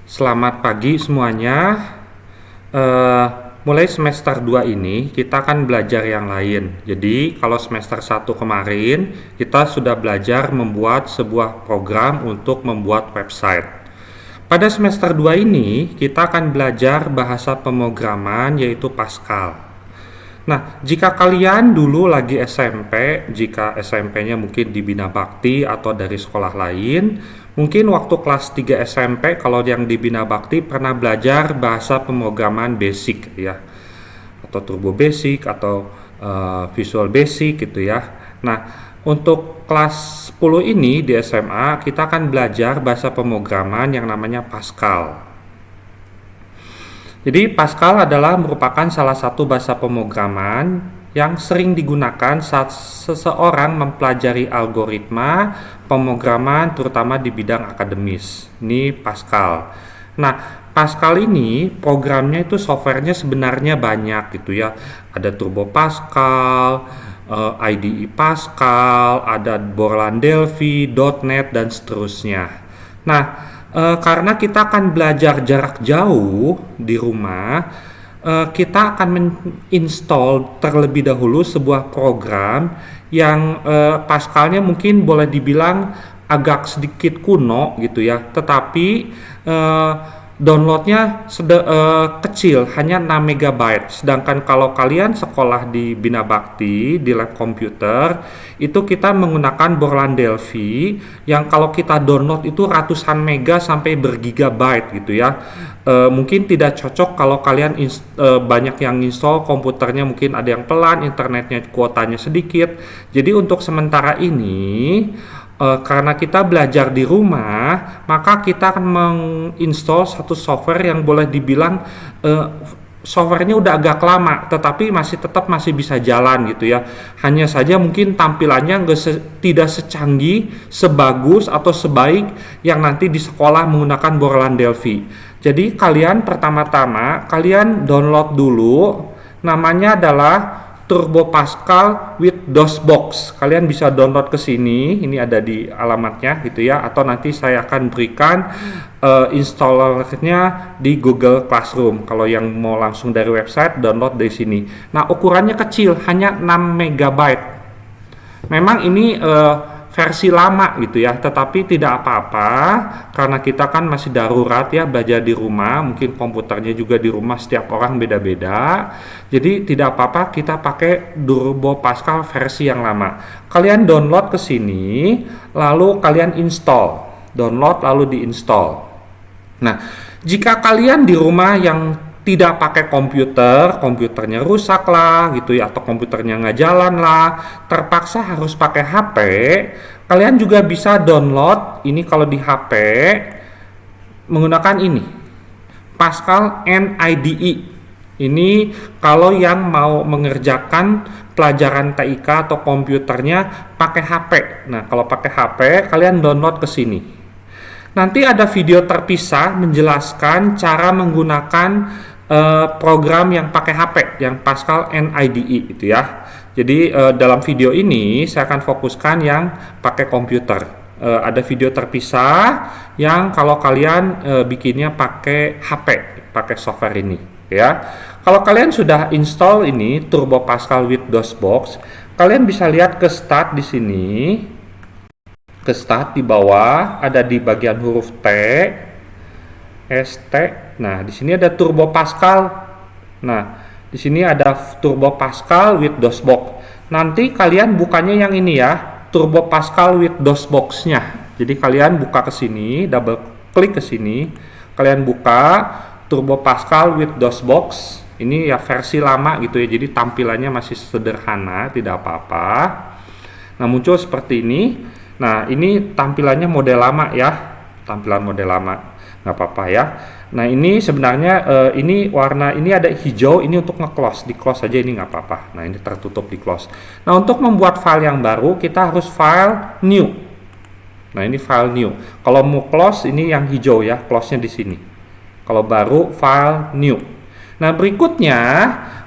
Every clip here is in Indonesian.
Selamat pagi semuanya. Eh, Mulai semester 2 ini kita akan belajar yang lain. Jadi kalau semester 1 kemarin kita sudah belajar membuat sebuah program untuk membuat website. Pada semester 2 ini kita akan belajar bahasa pemrograman yaitu Pascal. Nah, jika kalian dulu lagi SMP, jika SMP-nya mungkin di Bina Bakti atau dari sekolah lain, mungkin waktu kelas 3 SMP kalau yang di Bina Bakti pernah belajar bahasa pemrograman basic ya, atau turbo basic atau visual basic gitu ya. Nah, untuk kelas 10 ini di SMA kita akan belajar bahasa pemrograman yang namanya Pascal. Jadi Pascal adalah merupakan salah satu bahasa pemrograman yang sering digunakan saat seseorang mempelajari algoritma pemrograman terutama di bidang akademis. Ini Pascal. Nah, Pascal ini programnya itu softwarenya sebenarnya banyak gitu ya. Ada Turbo Pascal, IDE Pascal, ada Borland Delphi, .NET dan seterusnya. Nah, karena kita akan belajar jarak jauh di rumah, kita akan menginstall terlebih dahulu sebuah program yang Pascalnya mungkin boleh dibilang agak sedikit kuno gitu ya, tetapi downloadnya kecil, hanya 6 MB. Sedangkan kalau kalian sekolah di Bina Bakti, di lab komputer, itu kita menggunakan Borland Delphi yang kalau kita download itu ratusan mega sampai bergigabyte gitu ya. Mungkin tidak cocok kalau kalian banyak yang install, komputernya mungkin ada yang pelan, internetnya kuotanya sedikit. Jadi untuk sementara ini, karena kita belajar di rumah, maka kita akan menginstall satu software yang boleh dibilang softwarenya udah agak lama, tetapi masih bisa jalan gitu ya. Hanya saja mungkin tampilannya tidak secanggih, sebagus atau sebaik yang nanti di sekolah menggunakan Borland Delphi. Jadi kalian pertama-tama kalian download dulu, namanya adalah Turbo Pascal with DOSBox. Kalian bisa download ke sini, ini ada di alamatnya gitu ya, atau nanti saya akan berikan installernya di Google Classroom. Kalau yang mau langsung dari website, download dari sini. Nah, ukurannya kecil, hanya 6 MB. Memang ini versi lama gitu ya, tetapi tidak apa-apa karena kita kan masih darurat ya, belajar di rumah, mungkin komputernya juga di rumah setiap orang beda-beda. Jadi tidak apa-apa kita pakai Turbo Pascal versi yang lama. Kalian download ke sini, lalu kalian install. Download lalu diinstal. Nah, jika kalian di rumah yang tidak pakai komputernya rusak lah gitu ya, atau komputernya nggak jalan lah, terpaksa harus pakai HP, kalian juga bisa download ini kalau di HP menggunakan ini, Pascal NIDE. Ini kalau yang mau mengerjakan pelajaran TIK atau komputernya pakai HP. Nah, kalau pakai HP kalian download ke sini. Nanti ada video terpisah menjelaskan cara menggunakan program yang pakai HP, yang Pascal NIDE itu ya. Jadi dalam video ini saya akan fokuskan yang pakai komputer. Ada video terpisah yang kalau kalian bikinnya pakai HP, pakai software ini ya. Kalau kalian sudah install ini Turbo Pascal with DOSBox, kalian bisa lihat ke start di sini. Ke start di bawah ada di bagian huruf T, ST. Nah, di sini ada Turbo Pascal. Nah, di sini ada Turbo Pascal with DOSBox. Nanti kalian bukanya yang ini ya, Turbo Pascal with DOSBox-nya. Jadi kalian buka ke sini, double klik ke sini, kalian buka Turbo Pascal with DOSBox. Ini ya versi lama gitu ya. Jadi tampilannya masih sederhana, tidak apa-apa. Nah, muncul seperti ini. Nah, ini tampilannya model lama ya, tampilan model lama, nggak apa-apa ya. Nah, ini sebenarnya ini warna ini ada hijau, ini untuk nge-close, di close aja, ini nggak apa-apa. Nah, ini tertutup di close. Nah, untuk membuat file yang baru kita harus file new. Nah, ini file new. Kalau mau close ini yang hijau ya, close-nya di sini. Kalau baru file new. Nah, berikutnya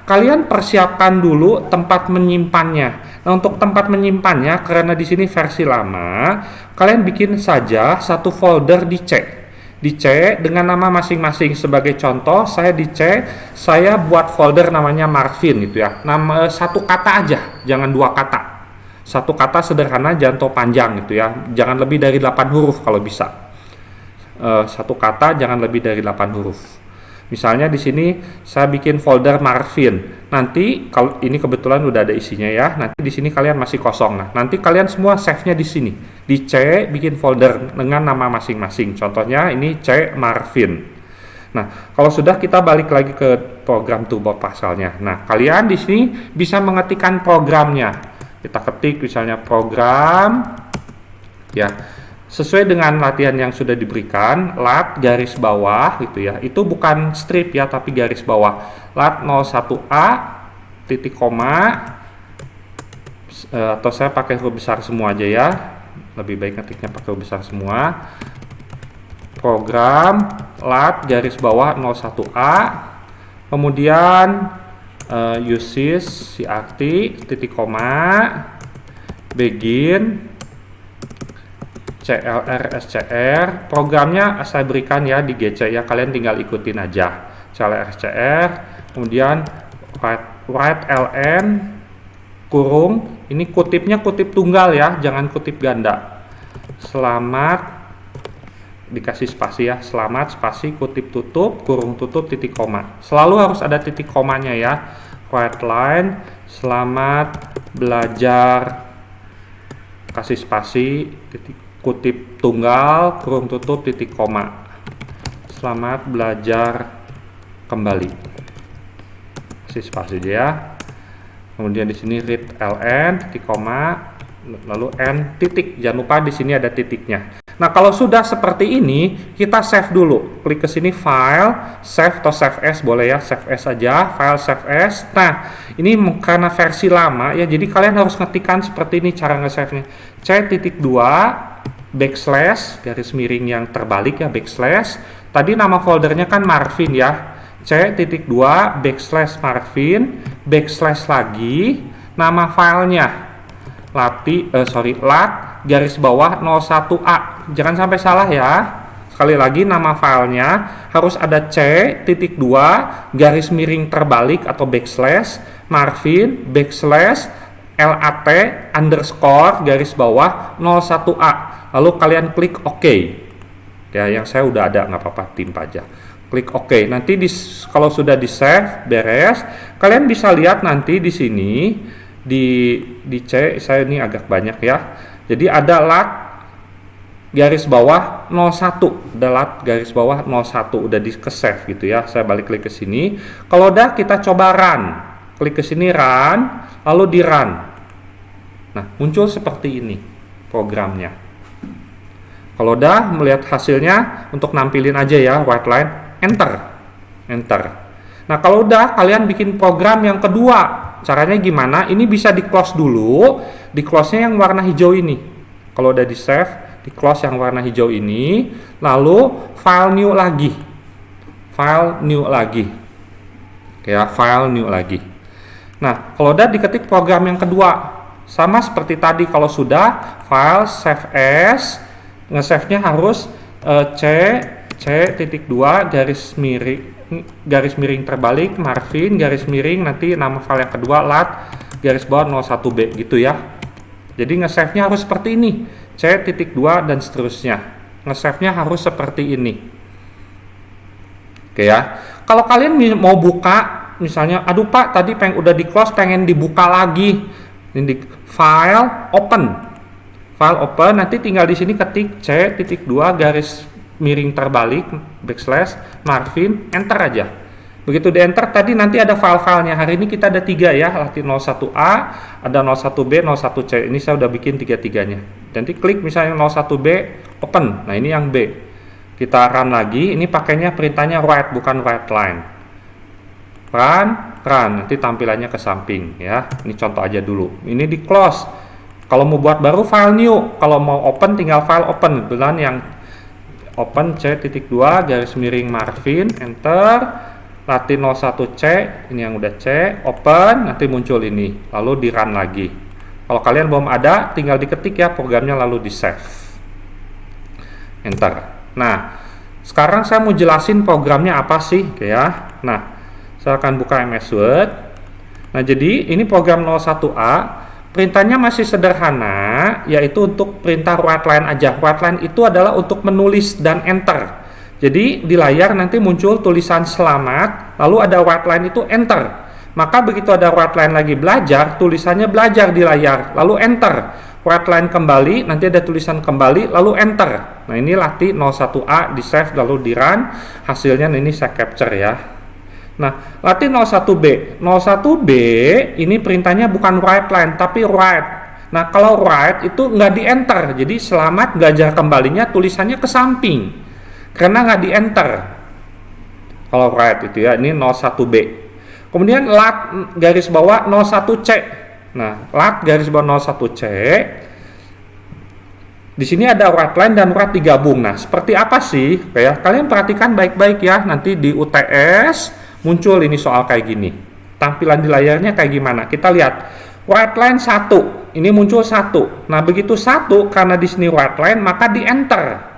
kalian persiapkan dulu tempat menyimpannya. Nah, untuk tempat menyimpannya, karena di sini versi lama, kalian bikin saja satu folder di C. di C dengan nama masing-masing. Sebagai contoh, saya di C, saya buat folder namanya Marvin gitu ya. Nama satu kata aja, jangan dua kata. Satu kata sederhana, jangan terlalu panjang gitu ya. Jangan lebih dari 8 huruf kalau bisa. Satu kata jangan lebih dari 8 huruf. Misalnya di sini saya bikin folder Marvin. Nanti kalau ini kebetulan udah ada isinya ya. Nanti di sini kalian masih kosong. Nah, nanti kalian semua save-nya di sini. Di C bikin folder dengan nama masing-masing. Contohnya ini C Marvin. Nah, kalau sudah kita balik lagi ke program Turbo Pascalnya. Nah, kalian di sini bisa mengetikkan programnya. Kita ketik misalnya program ya. Sesuai dengan latihan yang sudah diberikan, lat garis bawah gitu ya. Itu bukan strip ya, tapi garis bawah. Lat 01A titik koma atau saya pakai huruf besar semua aja ya. Lebih baik ngetiknya pakai huruf besar semua. Program lat garis bawah 01A. Kemudian uses CRT titik koma begin CLR SCR. Programnya saya berikan ya di GC ya, kalian tinggal ikutin aja. CLR SCR, kemudian write ln kurung, ini kutipnya kutip tunggal ya, jangan kutip ganda. Selamat, dikasih spasi ya, selamat spasi kutip tutup kurung tutup titik koma. Selalu harus ada titik komanya ya. Write line, selamat belajar, kasih spasi titik kutip tunggal kurung tutup titik koma. Selamat belajar kembali. Kasih spasi aja ya. Kemudian di sini read ln titik koma lalu n titik. Jangan lupa di sini ada titiknya. Nah, kalau sudah seperti ini, kita save dulu. Klik ke sini file, save atau save as boleh ya, save as aja, file save as. Nah, ini karena versi lama ya, jadi kalian harus ngetikkan seperti ini cara nge-save-nya. C.2 backslash garis miring yang terbalik ya, backslash. Tadi nama foldernya kan Marvin ya. C.2 backslash Marvin backslash lagi nama filenya lat garis bawah 01A. Jangan sampai salah ya. Sekali lagi nama filenya harus ada C.2 garis miring terbalik atau backslash Marvin backslash lat underscore garis bawah 01A. Lalu kalian klik OK. Ya, yang saya udah ada, nggak apa-apa, timpa aja. Klik OK. Nanti kalau sudah di save beres, kalian bisa lihat nanti di sini di C saya ini agak banyak ya. Jadi ada lat garis bawah 01, ada lat garis bawah 01 udah di save gitu ya. Saya balik klik ke sini. Kalau udah kita coba run. Klik ke sini run, lalu di run. Nah, muncul seperti ini programnya. Kalau udah melihat hasilnya, untuk nampilin aja ya, white line, enter. Nah, kalau udah kalian bikin program yang kedua. Caranya gimana? Ini bisa di close dulu, di close-nya yang warna hijau ini. Kalau udah di save, di close yang warna hijau ini, lalu file new lagi. Kayak file new lagi. Nah, kalau udah diketik program yang kedua. Sama seperti tadi, kalau sudah file save as, nge-save-nya harus C.2 garis miring terbalik Marvin garis miring nanti nama file yang kedua lat garis bawah 01B gitu ya. Jadi nge-save-nya harus seperti ini, C.2 dan seterusnya. Nge-save-nya harus seperti ini. Oke ya. Kalau kalian mau buka misalnya, aduh Pak tadi udah di close pengen dibuka lagi. Ini di file open, nanti tinggal di sini ketik C.2 garis miring terbalik backslash Marvin, enter aja. Begitu di enter tadi nanti ada file-filenya. Hari ini kita ada 3 ya, latih 01A, ada 01B, 01C. Ini saya udah bikin 3-3-nya. Nanti klik misalnya 01B open. Nah, ini yang B. Kita run lagi. Ini pakainya perintahnya write bukan write line. Run. Nanti tampilannya ke samping ya. Ini contoh aja dulu. Ini di close. Kalau mau buat baru file new, kalau mau open tinggal file open. Kebetulan yang open C.2 garis miring Marvin, enter, latih 01C, ini yang udah C, open, nanti muncul ini, lalu di run lagi. Kalau kalian belum ada, tinggal diketik ya programnya lalu di save. Enter. Nah, Sekarang saya mau jelasin programnya apa sih, ya. Nah, saya akan buka MS Word. Nah, jadi ini program 01A. Perintahnya masih sederhana, yaitu untuk perintah write line aja. Write line itu adalah untuk menulis dan enter. Jadi di layar nanti muncul tulisan selamat, lalu ada write line itu enter. Maka begitu ada write line lagi belajar, tulisannya belajar di layar, lalu enter. Write line kembali, nanti ada tulisan kembali, lalu enter. Nah, ini latih 01A, di save lalu di run. Hasilnya ini saya capture ya. Nah, latih 01B. 01B ini perintahnya bukan write line tapi write. Nah, kalau write itu nggak di enter. Jadi selamat belajar kembalinya tulisannya ke samping. Karena nggak di enter. Kalau write itu ya, ini 01B. Kemudian lat garis bawah 01C. Nah, lat garis bawah 01C. Di sini ada write line dan write digabung. Nah, seperti apa sih? Kayak kalian perhatikan baik-baik ya. Nanti di UTS muncul ini soal kayak gini. Tampilan di layarnya kayak gimana? Kita lihat. Write line 1. Ini muncul 1. Nah, begitu 1 karena di sini write line maka di enter.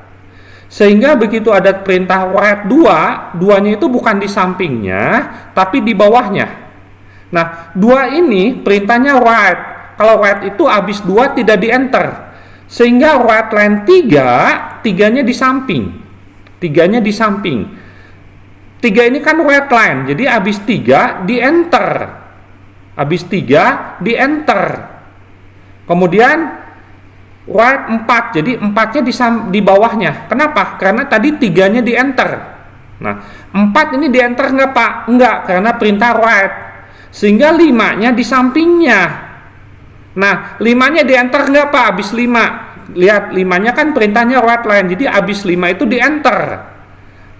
Sehingga begitu ada perintah write 2, 2-nya itu bukan di sampingnya tapi di bawahnya. Nah, 2 ini perintahnya write. Kalau write itu habis 2 tidak di enter. Sehingga write line 3, 3-nya di samping. 3-nya di samping. 3 ini kan write line, jadi habis 3 di enter. Habis 3 di enter. Kemudian write 4, jadi 4-nya di bawahnya. Kenapa? Karena tadi 3-nya di enter. Nah, 4 ini di enter enggak Pak? Enggak, karena perintah write. Sehingga 5-nya di sampingnya. Nah, 5-nya di enter enggak Pak? Habis 5. Lihat, 5-nya kan perintahnya write line, jadi habis 5 itu di enter.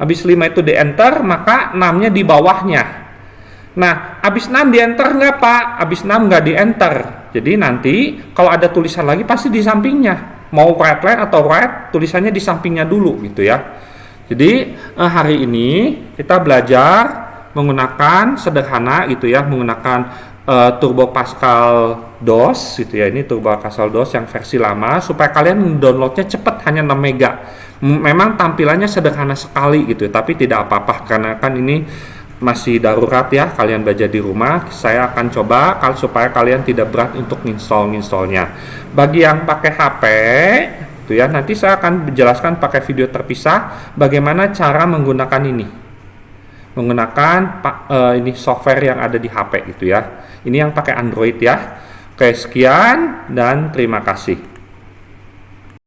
Habis 5 itu di enter, maka 6-nya di bawahnya. Nah, habis 6 di enter enggak Pak? Habis 6 enggak di enter. Jadi nanti kalau ada tulisan lagi pasti di sampingnya. Mau write line atau write, tulisannya di sampingnya dulu gitu ya. Jadi hari ini kita belajar menggunakan sederhana gitu ya, menggunakan Turbo Pascal DOS gitu ya. Ini Turbo Pascal DOS yang versi lama supaya kalian downloadnya cepat, hanya 6 mega. Memang tampilannya sederhana sekali gitu, tapi tidak apa-apa karena kan ini masih darurat ya, kalian belajar di rumah. Saya akan coba supaya kalian tidak berat untuk nginstallnya. Bagi yang pakai HP itu ya, nanti saya akan menjelaskan pakai video terpisah bagaimana cara menggunakan ini. Menggunakan ini software yang ada di HP gitu ya. Ini yang pakai Android ya. Oke, sekian dan terima kasih.